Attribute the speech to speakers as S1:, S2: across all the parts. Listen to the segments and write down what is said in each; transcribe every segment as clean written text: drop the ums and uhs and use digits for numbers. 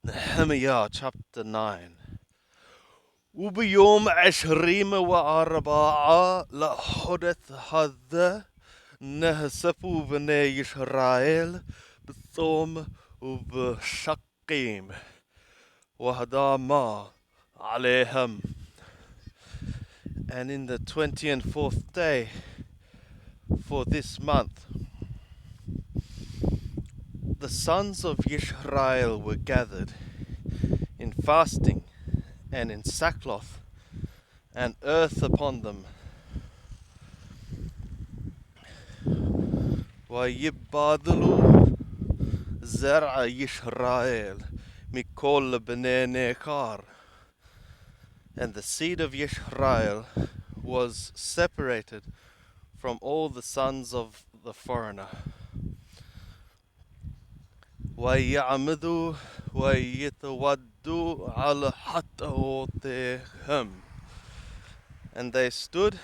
S1: Nehemiah chapter 9. وبيوم 24 لحدث هذا نهسفوا بني إسرائيل بالثوم وبشقيم وهذا ما عليهم. And in the 24th day for this month, the sons of Israel were gathered in fasting and in sackcloth, and earth upon them. ويبادلوا زرع Yisrael mikol b'nei Nekar, and the seed of Yisrael was separated from all the sons of the foreigner. ويعمدوا ويتودوا على حتوتهم, and they stood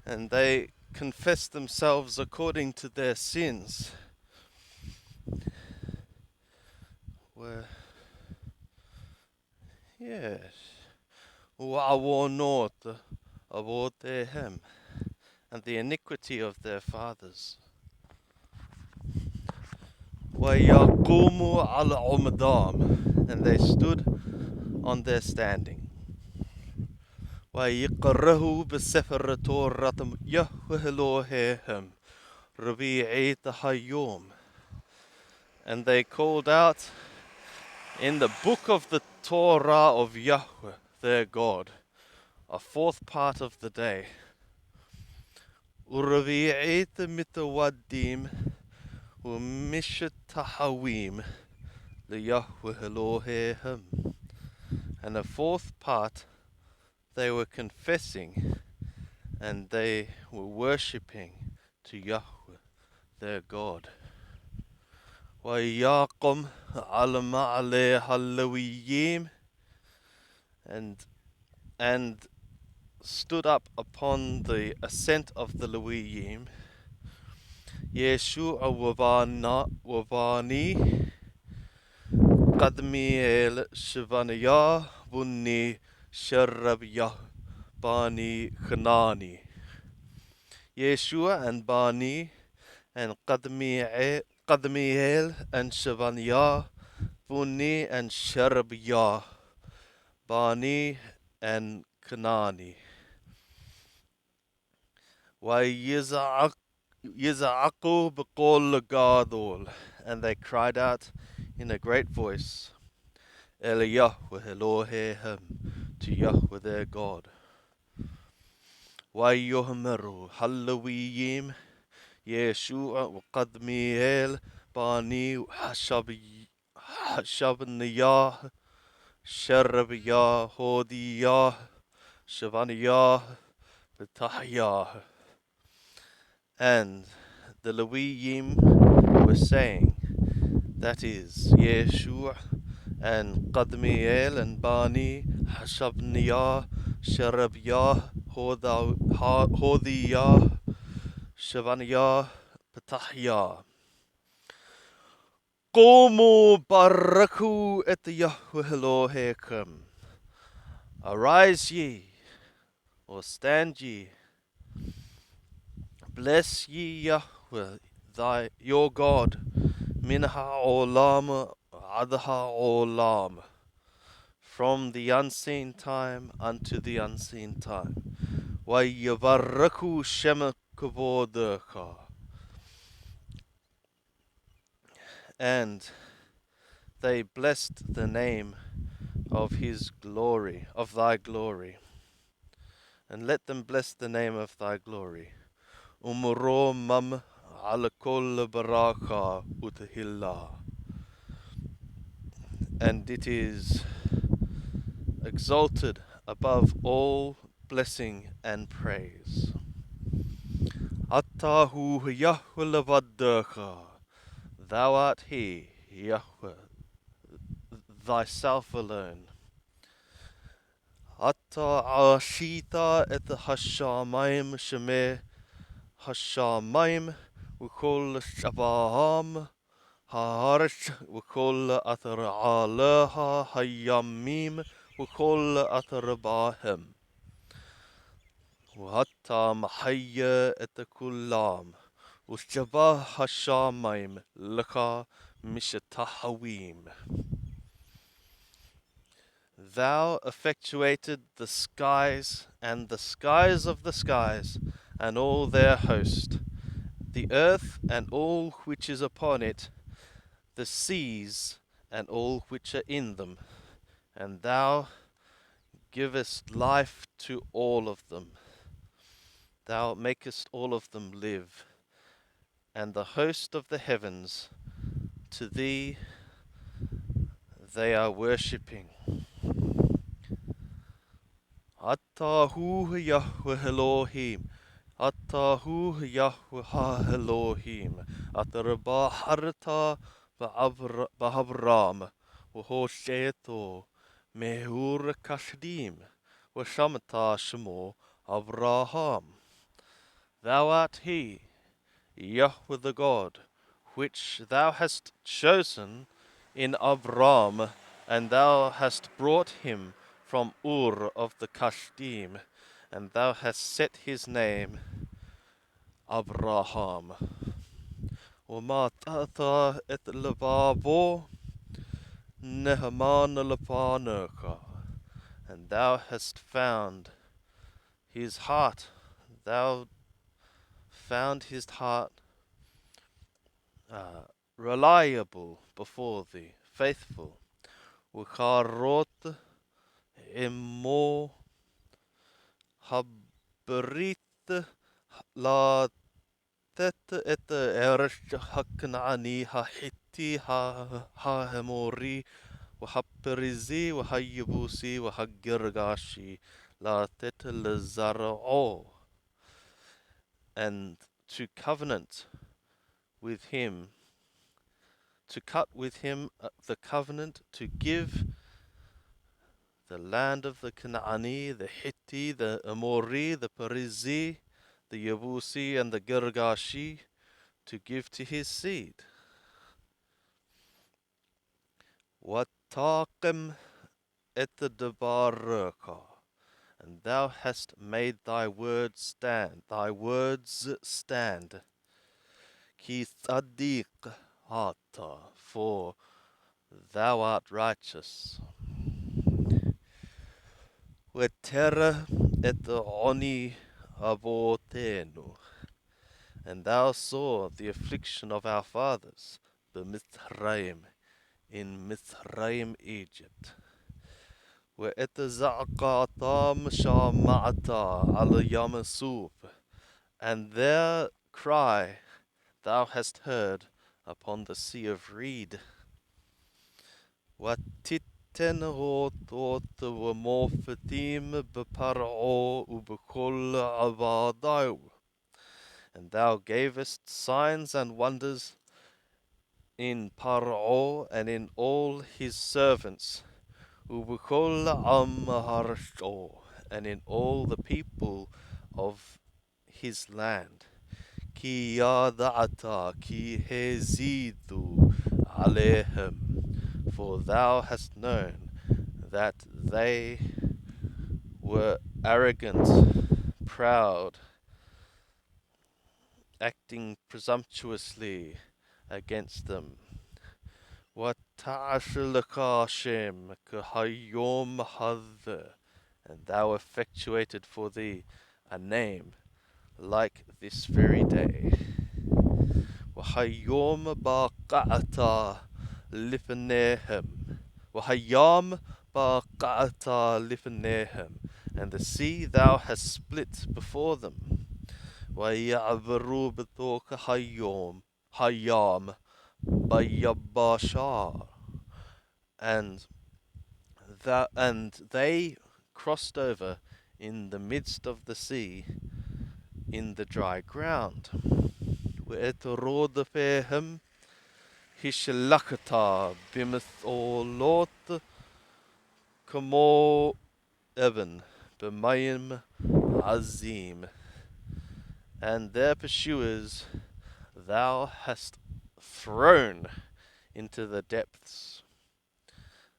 S1: and they confessed themselves according to their sins. Where, yes, وعوانوت أبوتهم, and the iniquity of their fathers. ويقوموا على عمدام, and they stood on their standing. ويقرأوا بسفر توراة يهوه إلههم ربيعي تحيوم, and they called out in the book of the Torah of Yahweh their God, a fourth part of the day. وربيعي متوديم ومشتحويم ليهوه إلههم, and a fourth part they were confessing and they were worshipping to Yahweh their God. ويقوم على معلي هاللويين, and stood up upon the ascent of the Lewiyim, Yeshua wabani Qadmiel Shivaniah Bunni Sharabiyah Bani Khanani. Yeshua and Bani and Qadmiel and Shivaniah Bunni and Sharabiyah Bani and Kanani. وَيِزْعَقُوا بِقَوْلِ Gadol, and they cried out in a great voice, El Yahweh Elohim, to Yahweh their God. وَيُهْمَرُوا Hallowiyim Yeshua وَقَدْمِيel Bani Hashabniyah Sherebiyah Hodiyah Shavaniah B'Tahyah. And the Lewiyim were saying, that is, Yeshua and Qadmiel and Bani Hashabniyah Sherebiyah Hodiyah Shavaniah B'Tahyah. Qomu baraku et Yahweh Elohechem. Arise ye, or stand ye. Bless ye Yahweh, your God, min ha'olam ad ha'olam, from the unseen time unto the unseen time. Vayavaraku shema kavodecha, and they blessed the name of his glory, of thy glory, and let them bless the name of thy glory. Umro mam ala kol baraka utahillah, and it is exalted above all blessing and praise. Atahu Yahweh levaddecha, thou art he, Yahweh, thyself alone. Ata ashita et hashamayim shemeh hashamayim ukol shabaham هارش وكل أثر عالها هياميم وكل أثر باهم وحتى محيا اتكلام وشبه الشاميم لك مش تحويم. Thou effectuated the skies and the skies of the skies and all their host, the earth and all which is upon it, the seas and all which are in them, and thou givest life to all of them. Thou makest all of them live, and the host of the heavens, to thee they are worshipping. Atahu Yahweh Elohim, Atahu Yahweh Elohim, Atarba Harta Bahabram, Wahosheto, Mehur Kashdim, Washamata Shemo, Abraham. Thou art he, Yahweh the God, which thou hast chosen in Abram, and thou hast brought him from Ur of the Kashdim, and thou hast set his name Abraham. وما تأتى et lebabo Nehemiah lepanerka, and thou hast found his heart, thou found his heart reliable before thee, faithful. Ucharot emo habrit la tet et erish haknani ha hitti ha hemori وحبرزي وهيبوسي وهجرغاشي لا tet lezara'o, and to covenant with him, to cut with him the covenant, to give the land of the Canaani, the Hitti, the Amori, the Perizi, the Yebusi, and the Girgashi, to give to his seed. Wataqim et debaraka, and thou hast made thy words stand. Ki tzaddik hata, for thou art righteous. Wetera et oni abotenu, and thou saw the affliction of our fathers, b'Mithraim, in Mithraim, Egypt. وَإِتْ زَعْقَاطَامْ شَامَعْتَا عَلَى يَمَسُوفِ, and their cry thou hast heard upon the sea of reed. وَتِتَّنْ هُوتُوتْ وَمُوفَتِيمْ بِپَرْعُو وَبِكُلْ عَبَادَيْو, and thou gavest signs and wonders in Paro and in all his servants, Ubukol Amharsho, and in all the people of his land. Ki yada'ata ki hezidu alehem, for thou hast known that they were arrogant, proud, acting presumptuously against them. وَتَعْشِلَكَاشِمْ كَهَيْيُمْ هَذَّ, and thou effectuated for thee a name like this very day. وَهَيْيُمْ بَاقَعْتَ لِفْنَيْهِمْ وَهَيَّامْ بَاقَعْتَ لِفْنَيْهِمْ, and the sea thou hast split before them. وَيَعْبَرُوا بِثُوكَ هَيَّامْ Bayabashar, and they crossed over in the midst of the sea in the dry ground. وَإِتْرُودَفِهِمْ هِشْلَكْتَا بِمِثْأُولُوتْ كَمُو إِبْن بِمَيِّم عَزِيمٍ, and their pursuers thou hast thrown into the depths,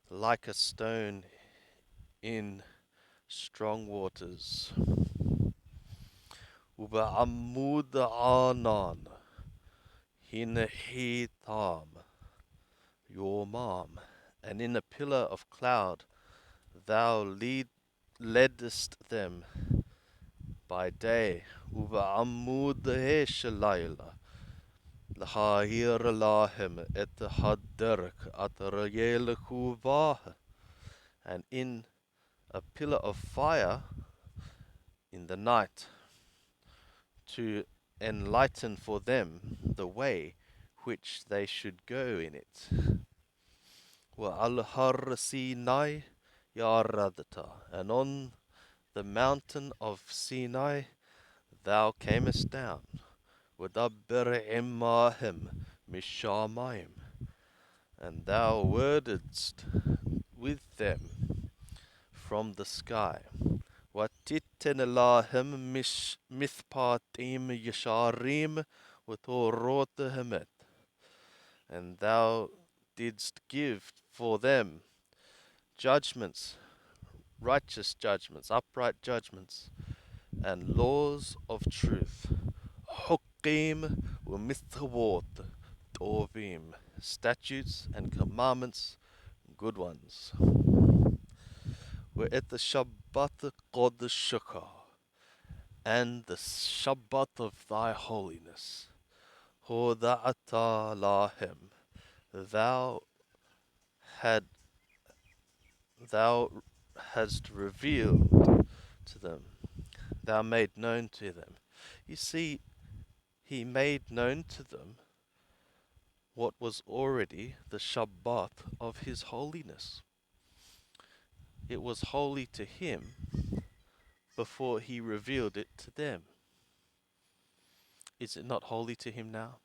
S1: like a stone in strong waters. وبعمود عانان hitam your mom, and in a pillar of cloud thou leddest them by day. وبعمود shalayla لهاير lahem et haderk atrayel kuvah, and in a pillar of fire in the night to enlighten for them the way which they should go in it. وَعَلْ Sinai Yaradata, and on the mountain of Sinai thou camest down. وَدَبِّرْ عِمَّاهِمْ مِشَّامَيْمْ, and thou wordedst with them from the sky. وَتِتَّنْ لَهِمْ مِثْقَاتِيمْ يَشَارِيمْ وَتُورَوتِهِمْ, and thou didst give for them judgments, righteous judgments, upright judgments, and laws of truth. حُقِّيم ومثوات tovim, statutes and commandments, good ones. وَإِتَ Shabbat قَدْشَكَ, and the Shabbat of thy holiness. Hoda'ata lahem, thou had thou hast revealed to them, thou made known to them. You see, he made known to them what was already the Shabbat of his holiness. It was holy to him before he revealed it to them. Is it not holy to him now?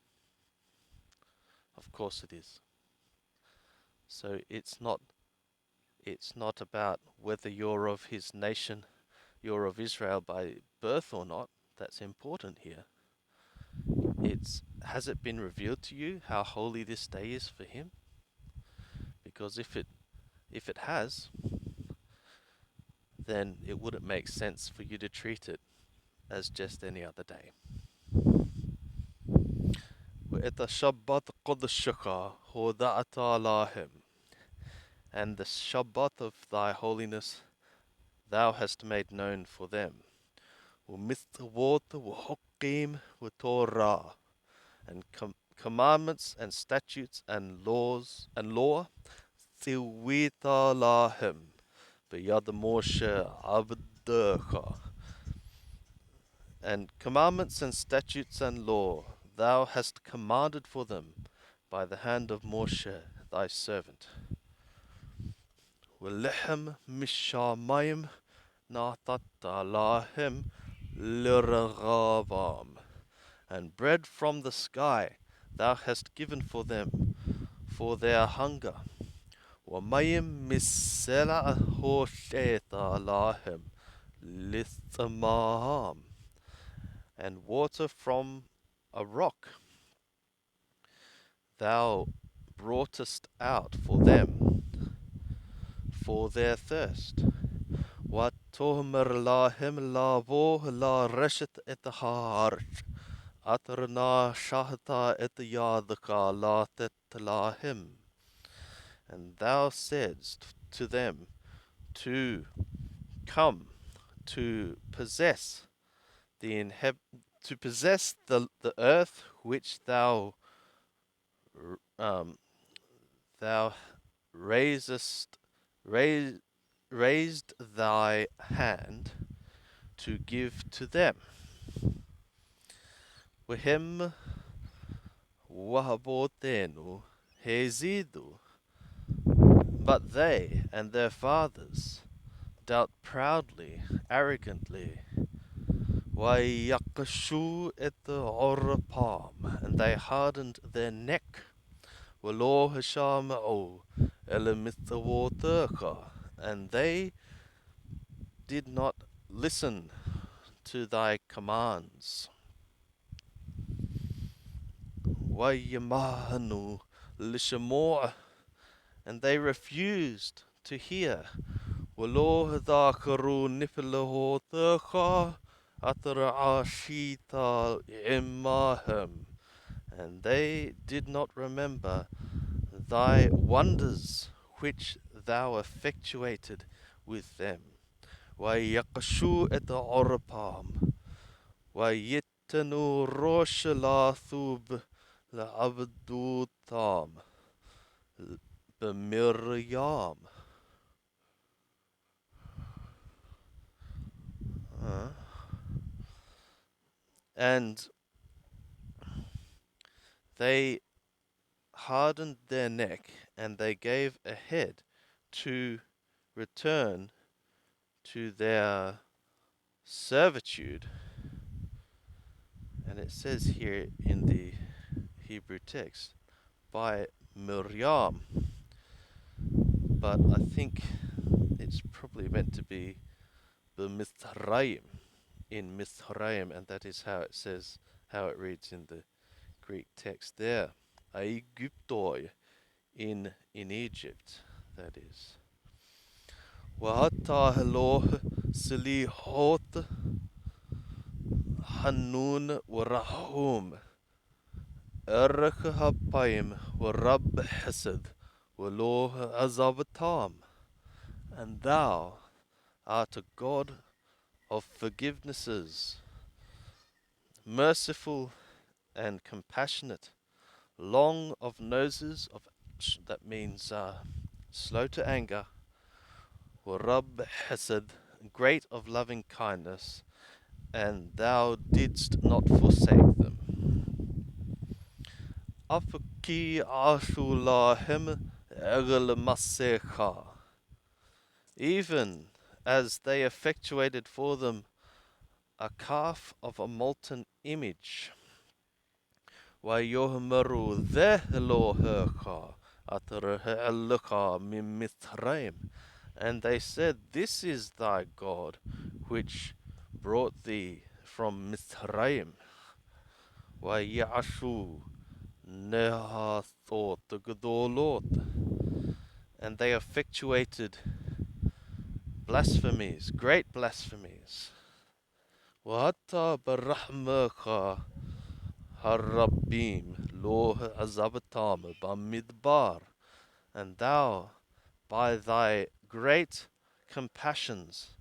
S1: Of course it is. So it's not about whether you're of his nation, you're of Israel by birth or not. That's important here. It's, has it been revealed to you how holy this day is for him? Because if it has, then it wouldn't make sense for you to treat it as just any other day. وَإِتَ Shabbat قَدْشَكَ هُدَعْتَ لَهِمْ, and the Shabbat of thy holiness thou hast made known for them. وَمِثْوَوْتَ وَحُقِّيمْ وَتَوْرَةَ, and commandments and statutes and laws and law, ثِوِيتَ لَهِمْ بِيَدْ مُوشَى عَبْدِكَ, and commandments and statutes and law thou hast commanded for them by the hand of Moshe thy servant. وَلِحْمْ مِشَّامَيْمْ نَعْتَتَ لَهِمْ لِرَغَابَامْ, and bread from the sky thou hast given for them for their hunger. وَمَيِّم مِسَّلَعْ هُوشَيْتَ لَهِمْ لِثَمَامْ, and water from a rock thou broughtest out for them for their thirst. وَتُهْمِرْ لَهِمْ لَابُوهْ لَا رَشَتْ إِتْهَارْجْ أَتْرْنَا شَهْتَا إِتْيَادْكَ لَا تِتْلَاهِمْ, and thou saidst to them to come to possess to possess the earth which thou thou raised thy hand to give to them. وهم وهبوتenu hezidu, but they and their fathers dealt proudly, arrogantly. وَيَقْشُوا et عُرْپَامْ, and they hardened their neck. وَلَوْ هَشَامَعُوا إِلَمِثَوَوْتَكَ, and they did not listen to thy commands. وَيَمَهَنُوا lishamor, and they refused to hear. Walo dhakaru nipilaho thaka atara ashita imahim, and they did not remember thy wonders which thou effectuated with them. Wayakashu et orapam, wayitanu rosh la thub la abdutam b'miryam. And they hardened their neck, and they gave a head to return to their servitude. And it says here in the Hebrew text, by Miriam. But I think it's probably meant to be B'Mithraim, in Mithraim, and that is how it says, how it reads in the Greek text there. Aegyptoi, in Egypt, that is. Wa'ata Eloh Silihot Hanun Warahum Erech Hapaim Warab Hesed Waloh Azabatam. And thou art a God of forgivenesses, merciful and compassionate, long of noses, that means slow to anger, Warab Hesed, great of loving kindness, and thou didst not forsake them. Afki ashulahem egel masecha, even as they effectuated for them a calf of a molten image. Wayohmeru the Elohecha ater he'elucha mimithraim, and they said, this is thy God, which brought thee from Mithraim. Wayashu nehathot gedolot, and they effectuated blasphemies, great blasphemies. Wa'ata barahmecha harabim lo azabatam bamidbar, and thou, by thy great compassions,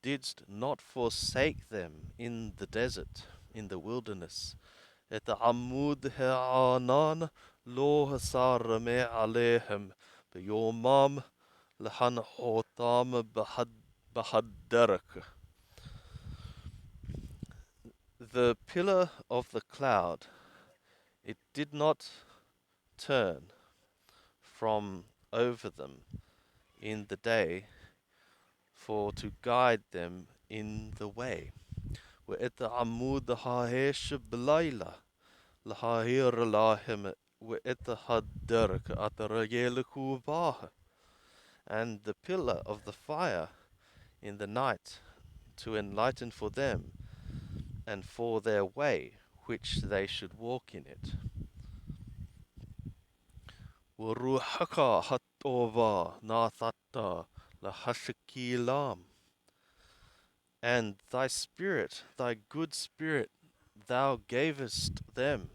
S1: didst not forsake them in the desert, in the wilderness. Et amud ha'anan lo hasarame alehem b'yomam lahan hotam bahadderak. The pillar of the cloud, it did not turn from over them in the day, for to guide them in the way. وَإِذْ عَمُودَ هَاهِشْ بِلَيْلَةٍ لَهَاهِرَ لَاهِمْ وَإِذْ هَدَّرْكَ أَتَرَيَلْكُ بَاهِ. And the pillar of the fire in the night, to enlighten for them and for their way, which they should walk in it. وَرُوحَكَ هَتْطُوبَا نَاثَتَّ لَهَشْكِيلَامْ. And thy spirit, thy good spirit, thou gavest them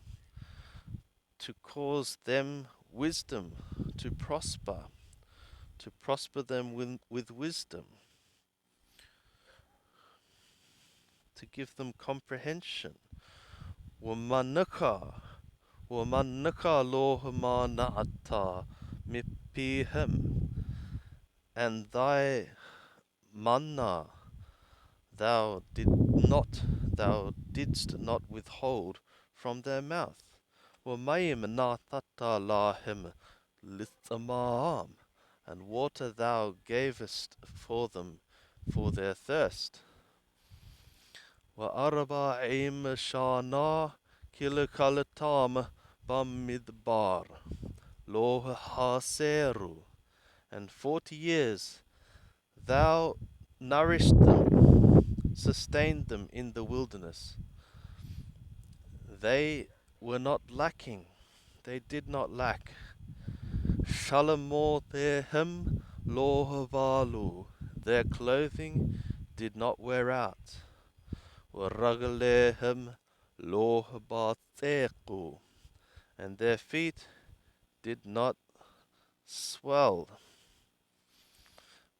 S1: to cause them wisdom, to prosper them with wisdom, to give them comprehension. وَمَنَّكَ لَوْهَمَا نَعَتَّى مِپِّهِمْ. And thy manna thou didst not withhold from their mouth. وَمَيِّمْ نَعْتَتَّ لَهِمْ لِثَمَامْ. And water thou gavest for them for their thirst. وَأَرْبَعِينَ شَانَا كِلْكَلْتَامْ بَمِدْبَارٍ لَوْ حَاسَيْرُ. And 40 years thou nourished them, sustained them in the wilderness. They were not lacking, they did not lack. Shalamothehim lohavalu, their clothing did not wear out. Waragalehim lohabatheku, and their feet did not swell.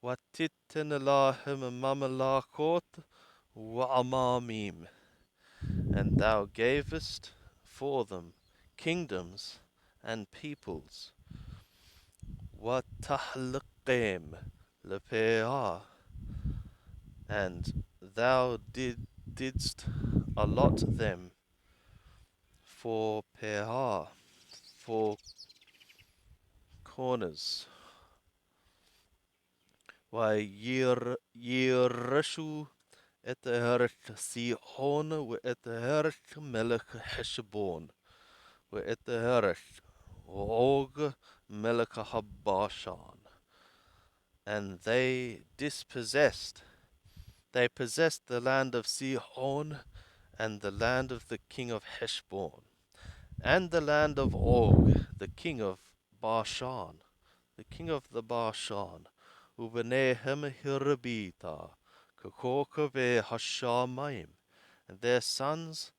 S1: Watitenalahim mamalakot wa'amamim, and thou gavest for them kingdoms and peoples. Watahliqim lepeah, and thou didst allot them for peah, for corners. Yirishu etaherich Sihon etaherich melech Heshbon etaherich Og melech Habashan, and they possessed the land of Sihon and the land of the king of Heshbon, and the land of Og, the king of Bashan, the king of the Bashan, Ubenehem Hirabita, Kakokave Hashamayim, and their sons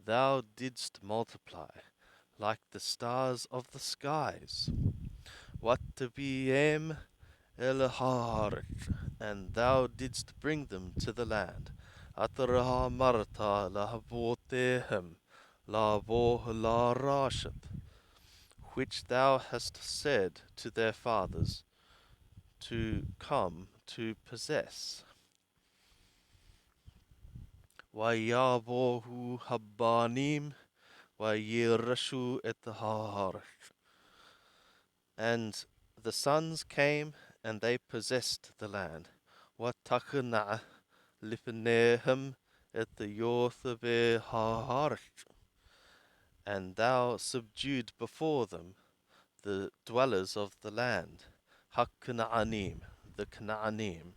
S1: thou didst multiply, like the stars of the skies. Watabiem Elharit, and thou didst bring them to the land. Ataraha Marta Lahabotehim, Lavoh La Rashat, which thou hast said to their fathers, to come to possess. Wayabohu Habanim, Wayirashu Etahar. And the sons came, and they possessed the land. Watakana Lipanehem et the Yothabe Harsh, and thou subdued before them the dwellers of the land, Haknaanim, the Canaanim,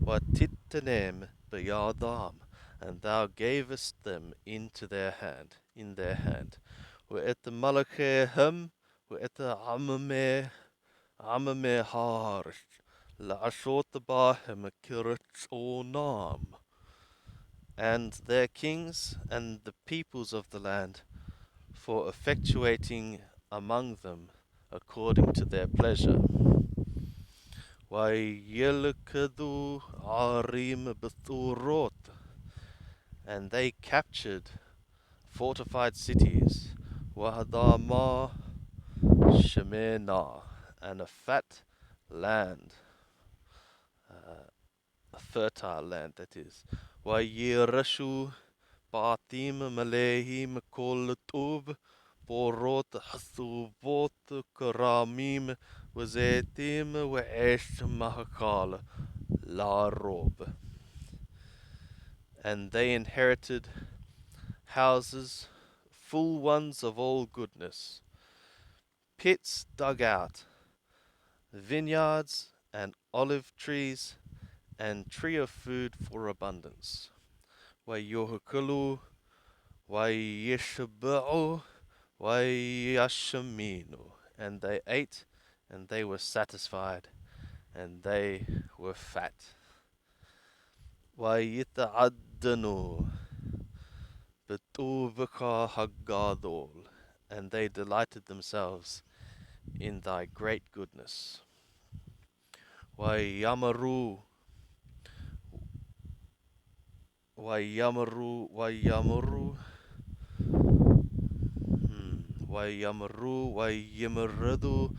S1: Watitanem Bayadam, and thou gavest them into their hand, in their hand. Wa'et Malachehem, wa'et Amame Harsh, La'ashotabahem Kirit Onam, and their kings and the peoples of the land, for effectuating among them according to their pleasure. Wayelkadu Arim Bethurot, and they captured fortified cities, Wahadama Shemena, and a fat land, a fertile land that is. Wayirashu Batim Malehim Kol Tub Borot Hasubot Karamim Wazetim Weesh Mahakal La Rob. And they inherited houses, full ones of all goodness, pits dug out, vineyards and olive trees, and tree of food for abundance. Wayohukulu, Wayishba'u, Wayashaminu, and they ate, and they were satisfied, and they were fat. Wayita'addanu, Betuvaka Hagadol, and they delighted themselves in thy great goodness. Wayamaru, Wayamaru, Wayimradu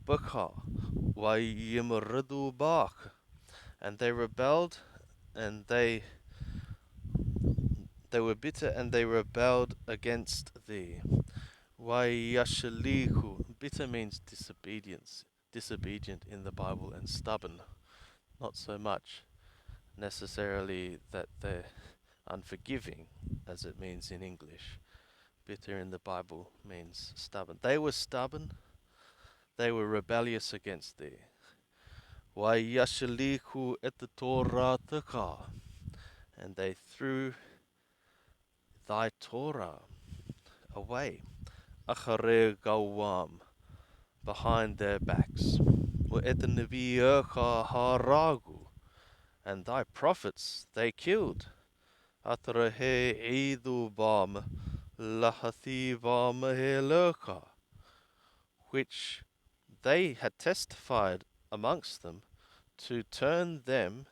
S1: Baka, Wayimradu Bak, and they rebelled, and they were bitter, and they rebelled against thee. Wayashalihu, bitter means disobedient in the Bible, and stubborn, not so much necessarily that they're unforgiving, as it means in English. Bitter in the Bible means stubborn. They were stubborn, they were rebellious against thee. Wayashalihu et the Torah taka, and they threw thy Torah away. achare gawam, behind their backs. Wa'etanaviyacha haragu, and thy prophets they killed. Atrahe idu bam, lahathi bam helaka, which they had testified amongst them to turn them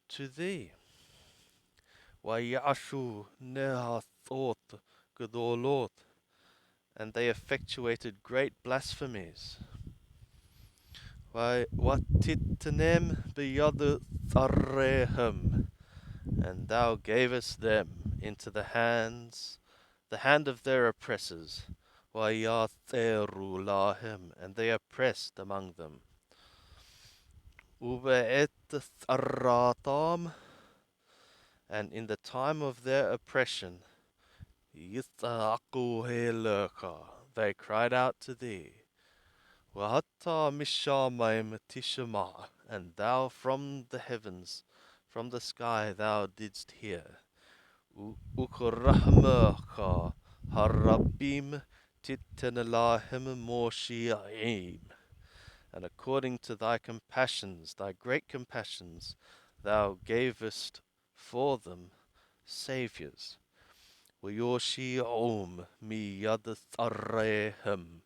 S1: to thee. Wayashu neha thought gedolot, and they effectuated great blasphemies. Watitnem biyad tharehim, and thou gavest them into the hand of their oppressors. Wayatheru lahim, and they oppressed among them. Ube'et tharatam, and in the time of their oppression, Yitha'aku heleka, they cried out to thee. Wahata mishamaim tishama, and thou from the heavens, from the sky thou didst hear. Ukurahmeka harabim titenelahim moshiaim, and according to thy compassions, thy great compassions, thou gavest for them saviors. Wayoshi'om miyadtharehim,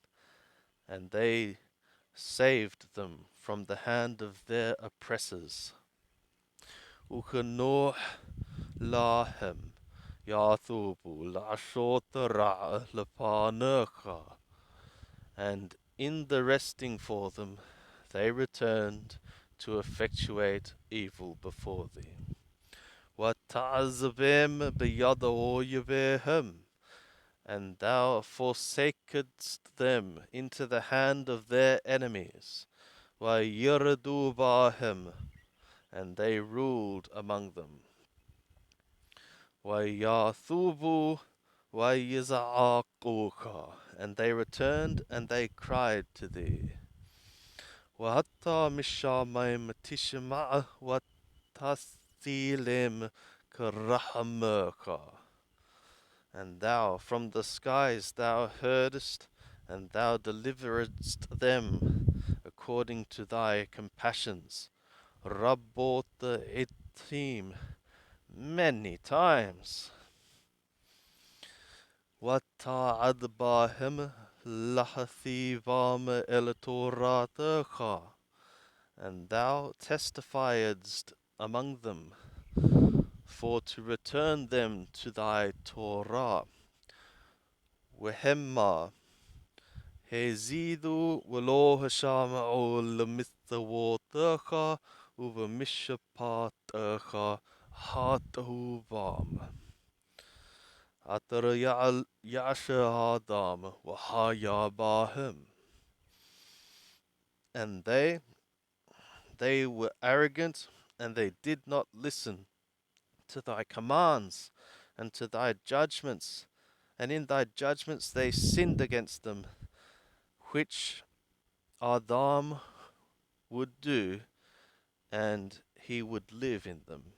S1: and they saved them from the hand of their oppressors. Ukanoh lahem yathubu lashotara lapaneka, and in the resting for them they returned to effectuate evil before thee. Wata'azabim biyadaoyabehim, and thou forsakedst them into the hand of their enemies. Wayiradu and they ruled among them. Wayathubu wayiza'aquka, and they returned and they cried to thee. Wahatta mishamaim tishma'a watathilim karahamurka, and thou from the skies thou heardest, and thou deliveredst them according to thy compassions. Rabbot itim, many times. Wata adbahim lahathi vam elatoratecha, and thou testifiedst among them for to return them to thy Torah. Wehemma hezidu welo hashama o lemithawotecha uva mishapatecha hatahuvam. Atara yasha adam wahayabahim. And they were arrogant, and they did not listen to thy commands and to thy judgments, and in thy judgments they sinned against them, which Adam would do, and he would live in them.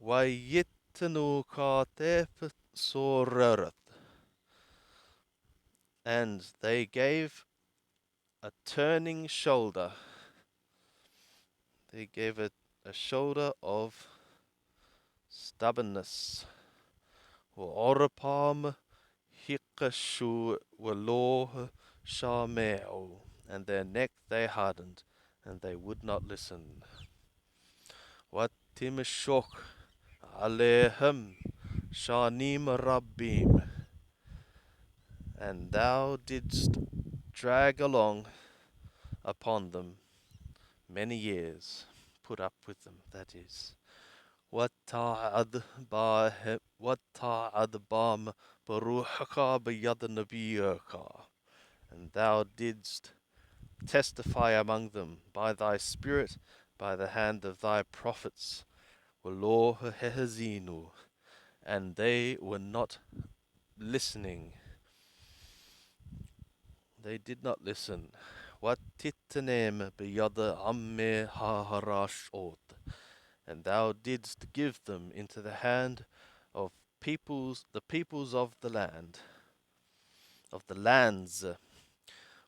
S1: Wayitanu katef sorarath, and they gave a turning shoulder. They gave it a shoulder of stubbornness. Orapam hikashu waloh shameo, and their neck they hardened, and they would not listen. Watimashok alehem shanim rabbim, and thou didst drag along upon them many years, put up with them, that is. Wata'ad bam baruchaka b'yad nabiyaka, and thou didst testify among them by thy spirit, by the hand of thy prophets. Welo hehezinu, and they were not listening. They did not listen. Watitanem b'yada amme haharashot, and thou didst give them into the hand of peoples of the land, of the lands.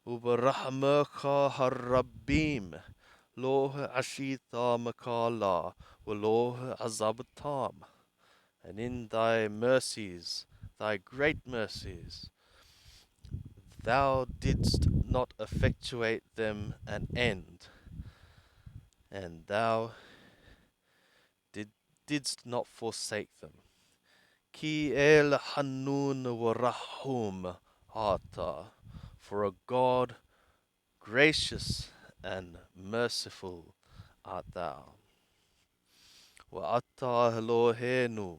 S1: وبرحمك هالربيم لوه عشيتا مكالا ولوه عذاب التام. And in thy mercies, thy great mercies, thou didst not effectuate them an end, and thou didst not forsake them. Ki el hanun wa rahum ata, for a God gracious and merciful art thou. Wa ata Elohenu,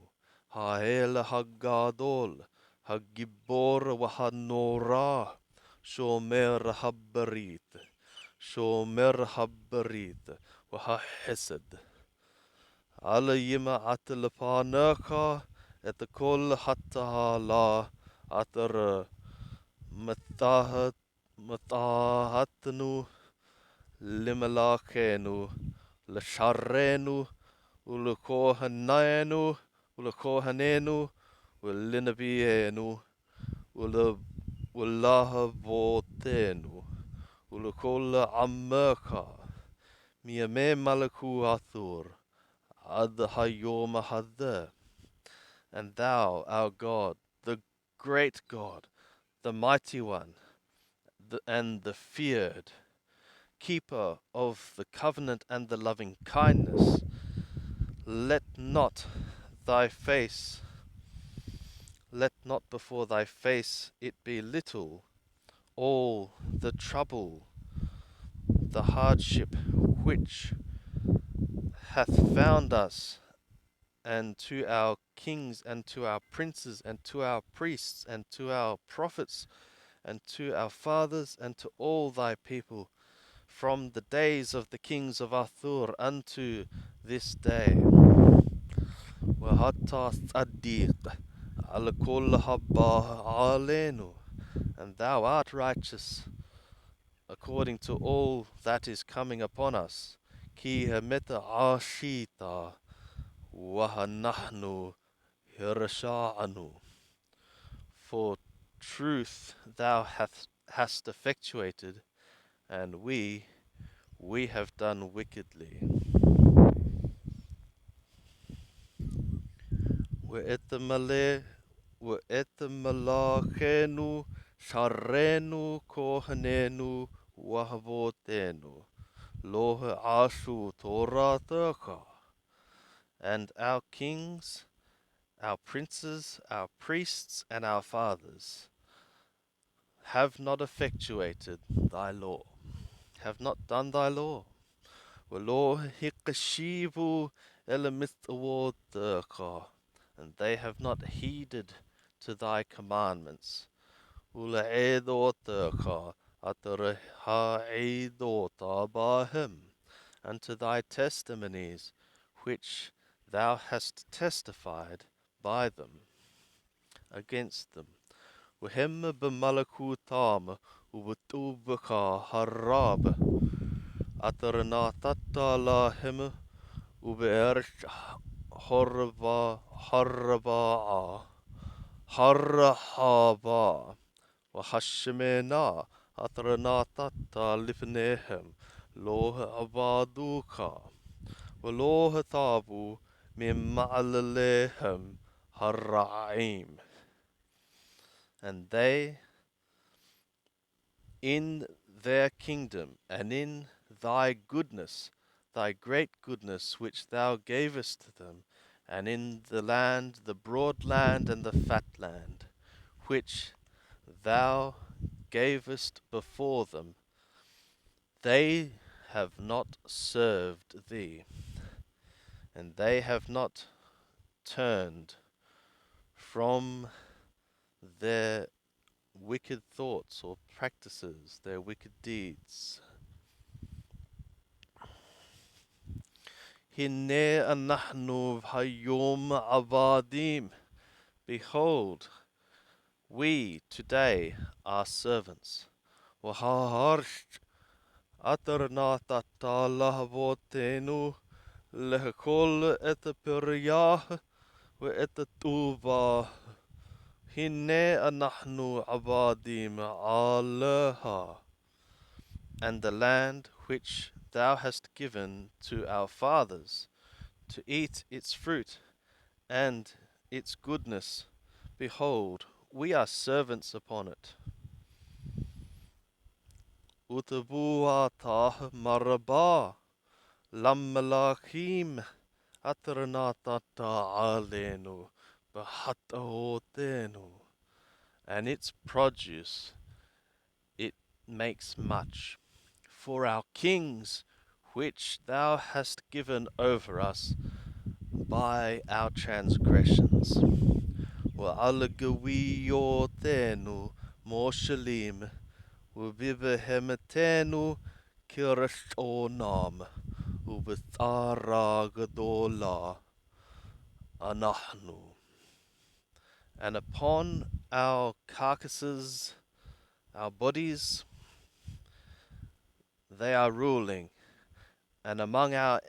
S1: ha'el haggadol, hagibor wa hanora, shomer habarit, shomer habarit, wa hahesed. Ala yima atalapanaka, et kol hatta la atar matahatnu limalakenu, lasharenu, ulakohanenu, ulakohanenu, ulinabienu, ulahavotenu, ulakola ammerka, miame malaku athur, adhayoma hadher. And thou, our God, the great God, the mighty one, and the feared, keeper of the covenant and the loving kindness, let not before thy face it be little, all the trouble, the hardship which hath found us, and to our kings, and to our princes, and to our priests, and to our prophets, and to our fathers, and to all thy people, from the days of the kings of Athur unto this day. وَحَتَّى تصدق على كل هبة علينا, and thou art righteous according to all that is coming upon us. Ki hameta ashita wahanahnu hirasha'anu. For truth thou hast effectuated, and we have done wickedly. وَإِتْمَلَاخَنُ شَرَّنُ كُهَنَنُ وَهَبُوتَنُ لَوْهَ عَاشُ تَوْرَاتَكَ. And our kings, our princes, our priests, and our fathers have not effectuated thy law, have not done thy law. وَلَوْ هِقَشِيبُ إِلَمِثْوَوْتَكَ, and they have not heeded to thy commandments. وَلَعِيدُوتَكَ أَتَرَهَعِيدُوتَ بَهِمْ, and to thy testimonies which thou hast testified by them against them. وَهِمْ بِمَلَكُوتَامَ وَبُتُوبَكَ هَرَّابَ أَتَرَنَاتَتَ لَهِمْ وبأرش حربا وحشمنا أطرناتا لفنهم لوه عبادوكا ولوه ثابو من معللهم الرعيم. And they in their kingdom, and in thy goodness, thy great goodness which thou gavest to them, and in the land, the broad land and the fat land, which thou gavest before them, they have not served thee, and they have not turned from their wicked thoughts or practices, their wicked deeds. Hinne anahnu hayom avadim. Behold, we today are servants. Waharsh atarnata lahavotenu lehkol et peryah وإتتوبا هني نحن عباديم عليها, and the land which thou hast given to our fathers to eat its fruit and its goodness, behold, we are servants upon it. Utabuata maraba lammalachim atranatata alenu bahatahotenu, and its produce it makes much for our kings, which thou hast given over us by our transgressions. وعلقويوتينو موشليم وببهمتينو كرشونام وبثاراغدولا anahnu. And upon our carcasses, our bodies, they are ruling, and among our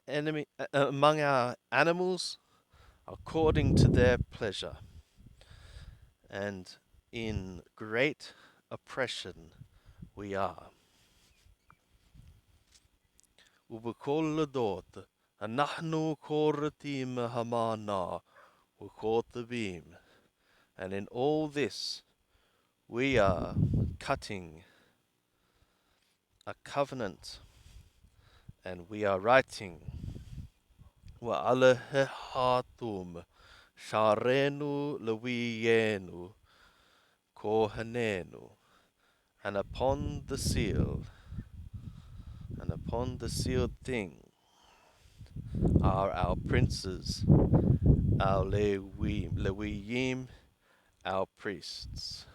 S1: animals, according to their pleasure, and in great oppression we are. وبكل دوت نحن كورتيم همانا وكوتبيم, and in all this we are cutting a covenant, and we are writing وعلى sharenu lewiyenu kohanenu, and upon the seal, and upon the sealed thing are our princes, our Lewiyim, our priests.